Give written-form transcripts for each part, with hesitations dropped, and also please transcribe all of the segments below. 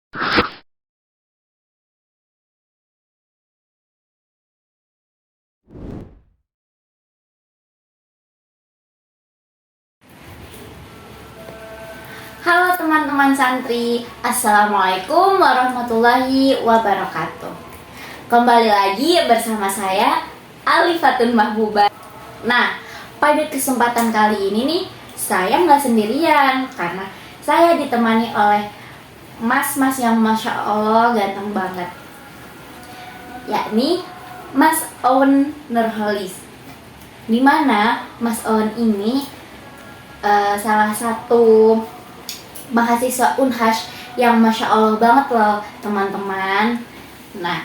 Halo teman-teman santri, Assalamualaikum warahmatullahi wabarakatuh. Kembali lagi bersama saya Alifatun Mahbubah. Nah, pada kesempatan kali ini nih, saya nggak sendirian karena saya ditemani oleh mas-mas yang Masya Allah ganteng banget, yakni Mas Owen Nurholis. Dimana Mas Owen ini salah satu mahasiswa Unhas yang Masya Allah banget loh teman-teman. Nah,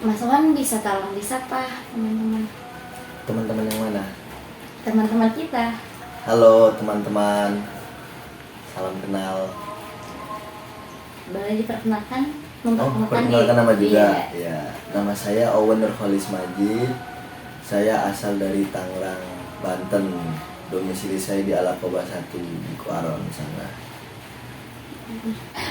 Mas Owen bisa tolong disapa teman-teman. Teman-teman yang mana? Teman-teman kita. Halo teman-teman, salam kenal. Boleh diperkenalkan? Perkenalkan nama juga. Iya. Ya, nama saya Owen Nurholis Majid. Saya asal dari Tangerang, Banten. Domisili saya di Alakoba 1 di Kuaron sana.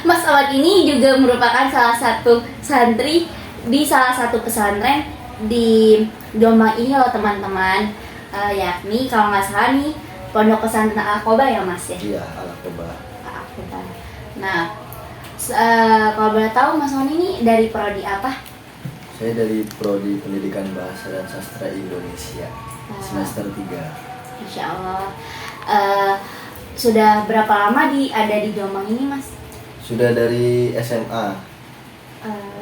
Mas Owen ini juga merupakan salah satu santri di salah satu pesantren di Jombang ini loh teman-teman. Yakni kalau nggak salah nih Pondok Pesantren Alakoba ya Mas ya? Iya, Alakoba. Alakoba. Nah, kalau boleh tahu Mas Owen ini dari prodi apa? Saya dari Prodi Pendidikan Bahasa dan Sastra Indonesia, semester 3. Insya Allah. Sudah berapa lama ada di Jombang ini Mas? Sudah dari SMA.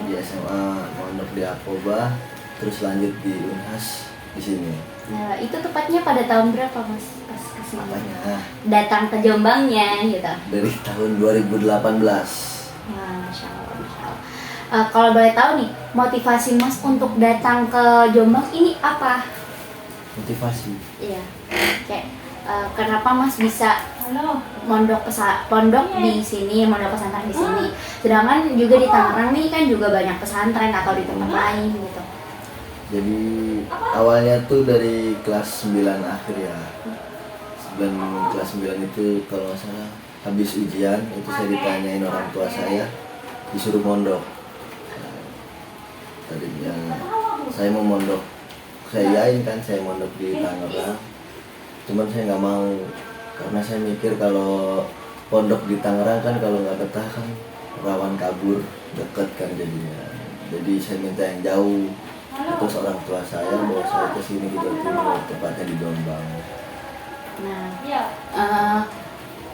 Di SMA mondok di Alakoba, terus lanjut di Unhas di sini. Nah, itu tepatnya pada tahun berapa Mas pas kesini? Apanya? Datang ke Jombangnya gitu. Dari tahun 2018. Nah, Masya Allah, Masya Allah. Kalau boleh tahu nih, motivasi Mas untuk datang ke Jombang ini apa? Motivasi. Iya, kayak kenapa Mas bisa pondok di sini, mondok pesantren di sini. Sedangkan juga di Tangerang nih kan juga banyak pesantren atau di tempat lain gitu. Jadi awalnya tuh dari kelas 9 akhir ya. Kelas 9 itu kalau nggak salah habis ujian itu saya ditanyain orang tua saya disuruh mondok. Tadinya saya mau mondok, saya yain kan saya mondok di Tangerang. Cuman saya nggak mau karena saya mikir kalau pondok di Tangerang kan kalau nggak betah kan rawan kabur, deket kan jadinya. Jadi saya minta yang jauh. Terus orang tua saya bawa saya ke sini di Jawa Timur, tepatnya di Jombang. Nah,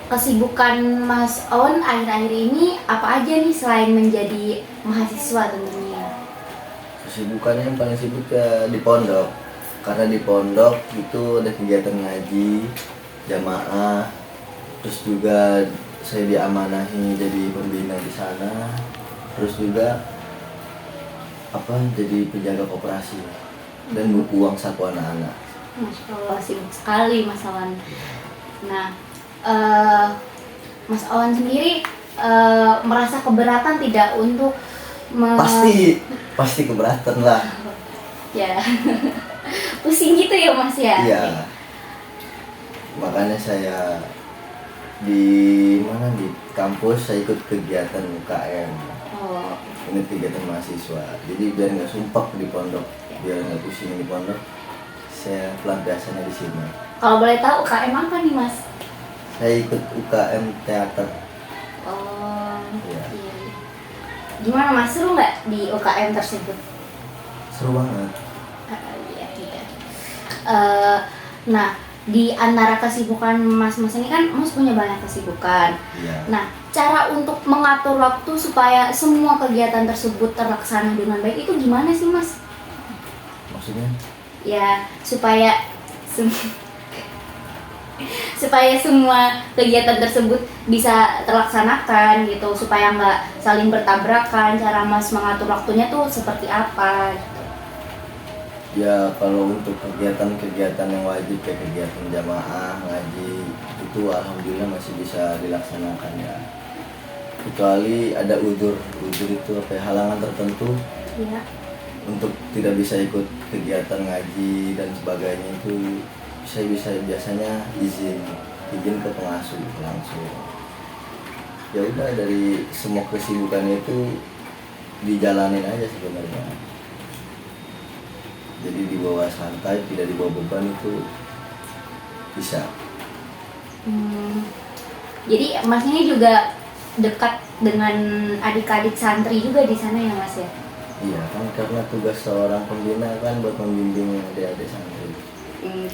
kesibukan Mas Owen akhir-akhir ini apa aja nih selain menjadi mahasiswa tentunya? Kesibukannya yang paling sibuk ya di pondok. Karena di pondok itu ada kegiatan ngaji, jamaah, terus juga saya diamanahi jadi pembina di sana, terus juga jadi penjaga koperasi dan buku uang saku anak-anak. Masya Allah, sibuk sekali Mas Owen. Nah, Mas Owen sendiri merasa keberatan tidak untuk Pasti keberatan lah. Ya, pusing gitu ya Mas ya? Iya. Makanya saya di kampus saya ikut kegiatan UKM. Oh. Ini kegiatan mahasiswa. Jadi biar nggak sumpah di pondok, biar nggak pusing di pondok, saya pelampiasannya di sini. Kalau boleh tahu UKM apa nih Mas? Saya ikut UKM teater. Oh, Iya. iya. Gimana Mas, seru nggak di UKM tersebut? Seru banget. Iya. Nah, di antara kesibukan Mas ini kan Mas punya banyak kesibukan. Iya. Nah, cara untuk mengatur waktu supaya semua kegiatan tersebut terlaksana dengan baik itu gimana sih Mas? Maksudnya? Ya, supaya semua kegiatan tersebut bisa terlaksanakan gitu, supaya nggak saling bertabrakan. Cara Mas mengatur waktunya tuh seperti apa gitu? Ya kalau untuk kegiatan-kegiatan yang wajib kayak kegiatan jamaah, ngaji itu alhamdulillah masih bisa dilaksanakan ya. Kecuali ada udzur itu halangan tertentu. Ya. Untuk tidak bisa ikut kegiatan ngaji dan sebagainya itu saya biasanya izin ke pengasuh langsung. ya udah, dari semua kesibukan itu dijalanin aja sebenarnya. Jadi dibawa santai, tidak dibawa beban, itu bisa. Jadi Mas ini juga dekat dengan adik-adik santri juga di sana ya Mas ya? Iya kan, karena tugas seorang pembina kan buat membimbing adik-adik santri.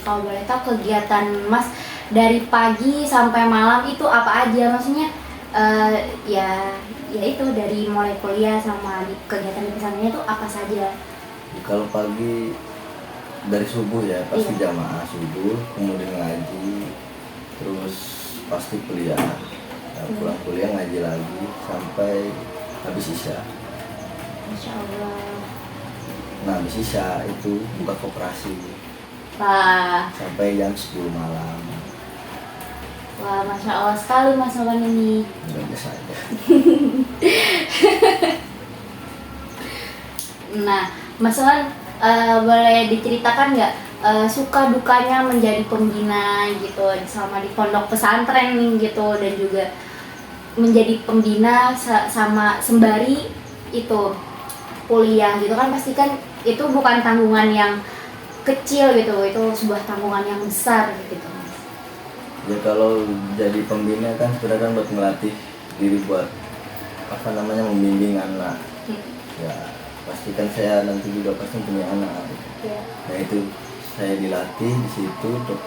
Kalau boleh tahu kegiatan Mas dari pagi sampai malam itu apa aja? Maksudnya ya itu dari mulai kuliah sama kegiatan di pesantrennya itu apa saja? Kalau pagi dari subuh ya pasti Iya. jamaah subuh, kemudian ngaji, terus pasti kuliah. Nah, pulang kuliah ngaji lagi sampai habis isya. Masya Allah. Nah habis isya itu buka koperasi Wah, sampai jam 10 malam. Masya Allah sekali Mas Wawan ini. Udah biasa aja. Nah, Mas Wawan boleh diceritakan nggak suka dukanya menjadi pembina gitu selama di pondok pesantren nih gitu, dan juga menjadi pembina sama sembari itu kuliah gitu kan, pasti kan itu bukan tanggungan yang kecil gitu, itu sebuah tanggungan yang besar gitu. Ya kalau jadi pembina kan sebenarnya kan buat melatih diri, buat apa namanya, membimbing anak. Ya pastikan saya nanti juga pasti punya anak. Ya. Nah itu saya dilatih di situ untuk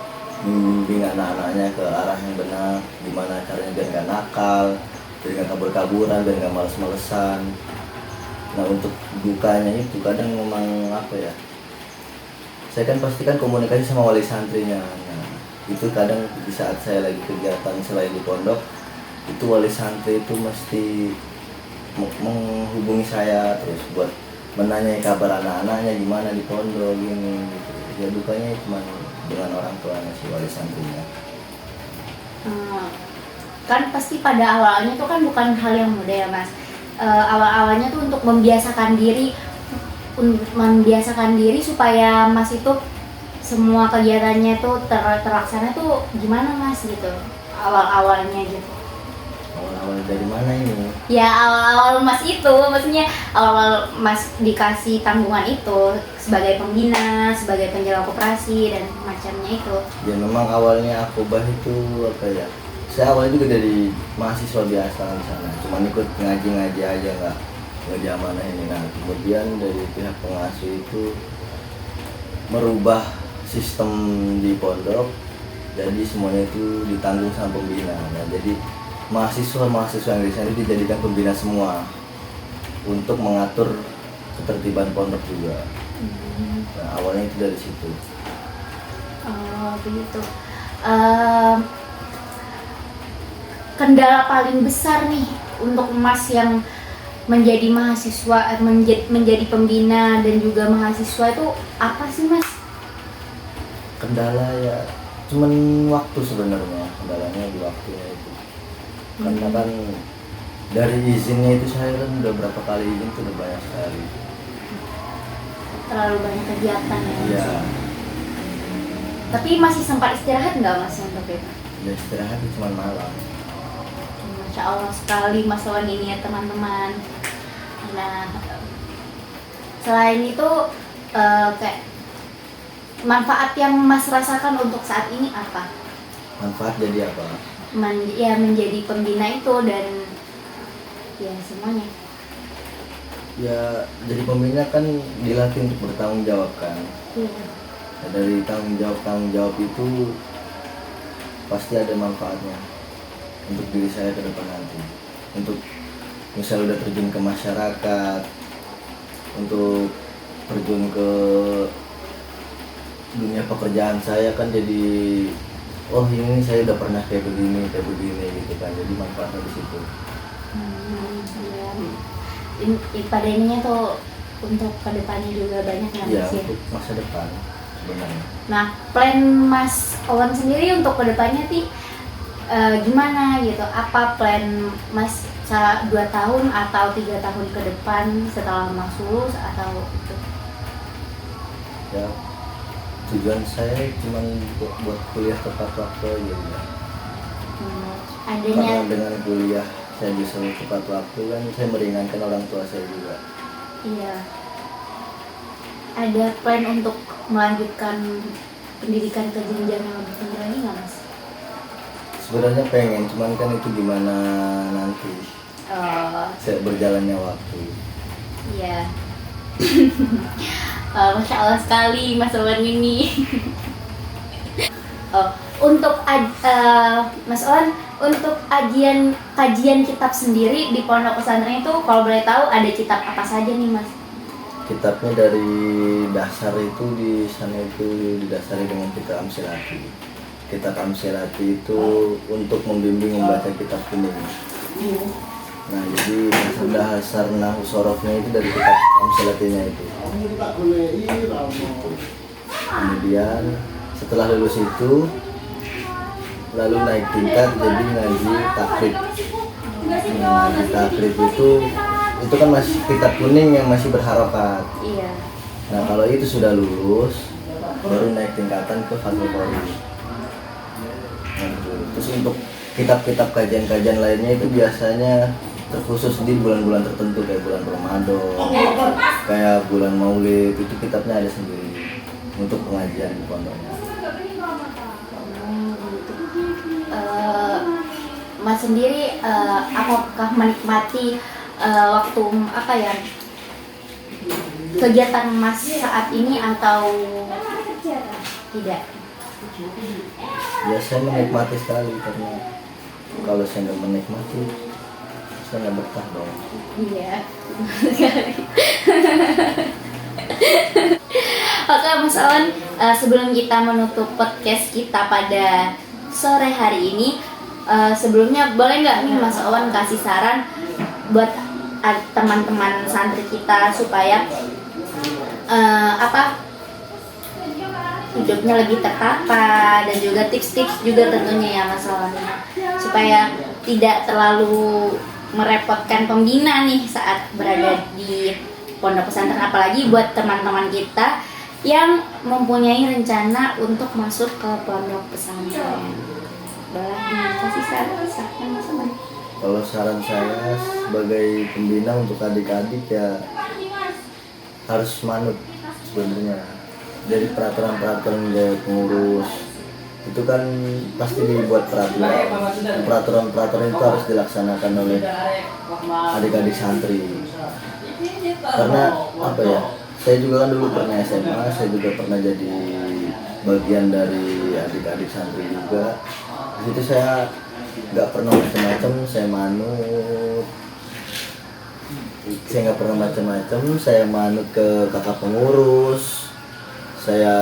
membimbing anak-anaknya ke arah yang benar, gimana caranya biar nggak nakal, biar nggak kabur-kaburan, biar nggak males-malesan. Nah untuk dukanya itu kadang memang apa ya, saya kan pastikan komunikasi sama wali santrinya. Nah itu kadang di saat saya lagi kegiatan selain di pondok, itu wali santri itu mesti menghubungi saya terus buat menanyai kabar anak-anaknya gimana di pondok gini gitu. Ya dukanya cuma dengan orang tuanya si wali santrinya. Kan pasti pada awalnya itu kan bukan hal yang mudah ya Mas. Awal-awalnya tuh untuk membiasakan diri supaya Mas itu semua kegiatannya tuh terlaksana tuh gimana Mas gitu, awal-awalnya gitu. Awal-awal dari mana ini? Ya awal-awal Mas itu, maksudnya awal Mas dikasih tanggungan itu sebagai pembina, sebagai penjaga koperasi dan macamnya itu. Ya memang awalnya akobah itu apa ya, saya awalnya juga dari mahasiswa biasa di sana, cuma ikut ngaji-ngaji aja, nggak diamanah ini. Nah kemudian dari pihak pengasuh itu merubah sistem di pondok, jadi semuanya itu ditanggung sama pembina. Nah jadi mahasiswa yang di sana itu dijadikan pembina semua untuk mengatur ketertiban pondok juga. Nah awalnya itu dari situ. Oh begitu. Kendala paling besar nih untuk Mas yang menjadi mahasiswa, menjadi pembina dan juga mahasiswa itu apa sih Mas? Kendala ya cuman waktu sebenarnya, kendalanya di waktunya itu. Karena kan dari izinnya itu saya kan udah berapa kali izin tuh udah banyak sekali. Terlalu banyak kegiatan ya Mas? Iya. Tapi masih sempat istirahat nggak Mas untuk itu? Ya istirahat itu cuma malam. Masya Allah sekali Mas Wawan ini ya teman-teman. Nah, selain itu kayak manfaat yang Mas rasakan untuk saat ini apa? Manfaat jadi apa? Ya menjadi pembina itu dan ya semuanya. Ya jadi pembina kan dilatih untuk bertanggung jawab kan. Iya. Nah, dari tanggung jawab itu pasti ada manfaatnya untuk diri saya ke depan nanti. Untuk misal udah terjun ke masyarakat, untuk terjun ke dunia pekerjaan saya kan jadi, oh ini saya udah pernah kayak begini gitu kan, jadi manfaatnya di situ. Ya. Pada ininya tuh untuk kedepannya juga banyak ya Iya, Mas ya. untuk masa depan sebenarnya. Nah, plan Mas Wawan sendiri untuk kedepannya gimana gitu? Apa plan Mas 2 tahun atau 3 tahun ke depan setelah Mas lulus atau itu? Ya tujuan saya cuma buat kuliah tepat waktu aja ya. Adanya Karena dengan kuliah saya bisa tepat waktu kan saya meringankan orang tua saya juga. Iya. Ada plan untuk melanjutkan pendidikan ke jenjang yang lebih tinggi lagi nggak Mas? Sebenarnya pengen, cuman kan itu gimana nanti saya berjalannya waktu. Iya. Masya Allah sekali Mas Owen ini. Untuk Mas Owen, untuk kajian kitab sendiri di pondok pesantren itu kalau boleh tahu ada kitab apa saja nih Mas? Kitabnya dari dasar itu di sana itu didasari dengan kitab Amsilati. Kitab Amsilati itu untuk membimbing membaca kitab kuning. Nah jadi dasar nahu sorofnya itu dari kitab Amsilatinya itu. Kemudian setelah lulus itu lalu naik tingkat jadi ngaji takrib. Ngaji takrib itu kan masih kitab kuning yang masih berharokat. Iya. Nah kalau itu sudah lulus baru naik tingkatan ke Fathul Qori. Nah, gitu. Terus untuk kitab-kitab kajian-kajian lainnya itu biasanya terkhusus di bulan-bulan tertentu kayak bulan Ramadan, kayak bulan Maulid, itu kitabnya ada sendiri untuk pengajian di pondoknya. Mas sendiri apakah menikmati waktu kegiatan Mas saat ini atau tidak? Ya saya menikmati sekali karena kalau saya nggak menikmati saya nggak betah dong. Iya. Oke Mas Owen, sebelum kita menutup podcast kita pada sore hari ini, sebelumnya boleh nggak nih Mas Owen kasih saran buat teman-teman santri kita supaya hidupnya lebih tertata dan juga tips-tips juga tentunya ya Mas Owen, supaya tidak terlalu merepotkan pembina nih saat berada di pondok pesantren, apalagi buat teman-teman kita yang mempunyai rencana untuk masuk ke pondok pesantren. Boleh dikasih saran Mas Owen? Kalau saran saya sebagai pembina untuk adik-adik ya harus manut sebenarnya. Jadi peraturan-peraturan dari pengurus itu kan pasti dibuat peraturan itu harus dilaksanakan oleh adik-adik santri. Karena apa ya? Saya juga kan dulu pernah SMA, saya juga pernah jadi bagian dari adik-adik santri juga. Di situ saya nggak pernah macam-macam, saya manut. Saya nggak pernah macam-macam, saya manut ke kakak pengurus, saya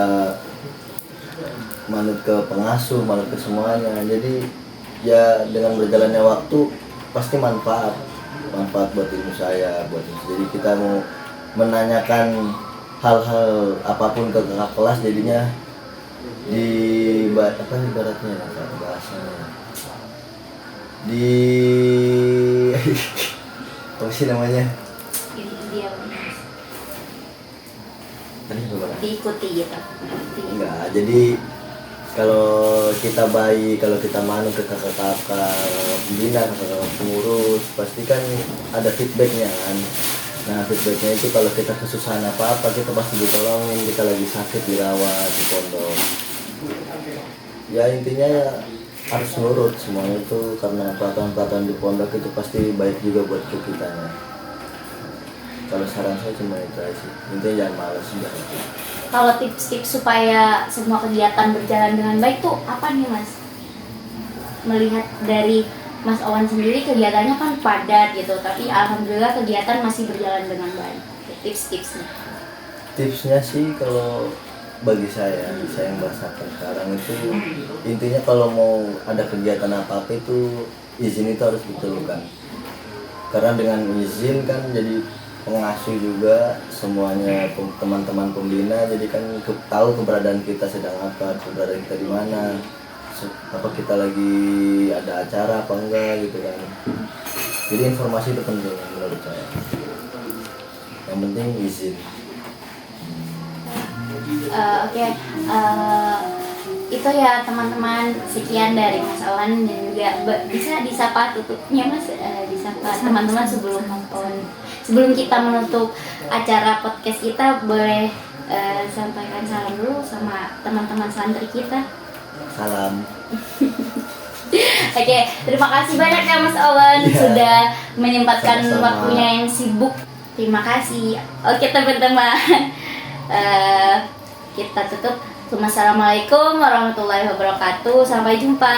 manut ke pengasuh, manut ke semuanya. Jadi ya dengan berjalannya waktu pasti manfaat buat ilmu saya, buat ilmu. Jadi kita mau menanyakan hal-hal apapun ke kakak kelas jadinya di ibaratnya bahasanya di apa sih namanya? Diikuti gitu. Enggak, jadi kalau kita baik, kalau kita manut ke kakak-kakak pembina, kakak-kakak pengurus, pasti kan ada feedbacknya kan. Nah feedbacknya itu kalau kita kesusahan apa-apa kita pasti ditolongin, kita lagi sakit dirawat di pondok. Ya intinya ya harus nurut semuanya itu karena peraturan-peraturan di pondok itu pasti baik juga buat kita. Kalau saran saya cuma itu aja sih, intinya jangan malas juga. Kalau tips-tips supaya semua kegiatan berjalan dengan baik tuh apa nih Mas? Melihat dari Mas Owen sendiri kegiatannya kan padat gitu, tapi alhamdulillah kegiatan masih berjalan dengan baik. Tips-tipsnya? Tipsnya sih kalau bagi saya yang merasakan sekarang itu intinya kalau mau ada kegiatan apa-apa itu izin itu harus ditentukan. Karena dengan izin kan jadi pengasuh juga semuanya teman-teman pembina jadi kan tahu keberadaan kita sedang apa, keberadaan kita di mana, apa kita lagi ada acara apa enggak gitu kan. Jadi informasi itu penting menurut saya. Yang penting izin. Oke. itu ya teman-teman, sekian dari Mas Awan, dan juga bisa disapa tutupnya Mas, disapa teman-teman sebelum nonton, sebelum kita menutup acara podcast kita, boleh sampaikan salam dulu sama teman-teman santri kita. Salam. Oke, terima kasih banyak ya Mas Awan sudah menyempatkan Sama-sama. waktunya yang sibuk. Terima kasih. Oke teman-teman, kita tutup. Assalamualaikum warahmatullahi wabarakatuh. Sampai jumpa.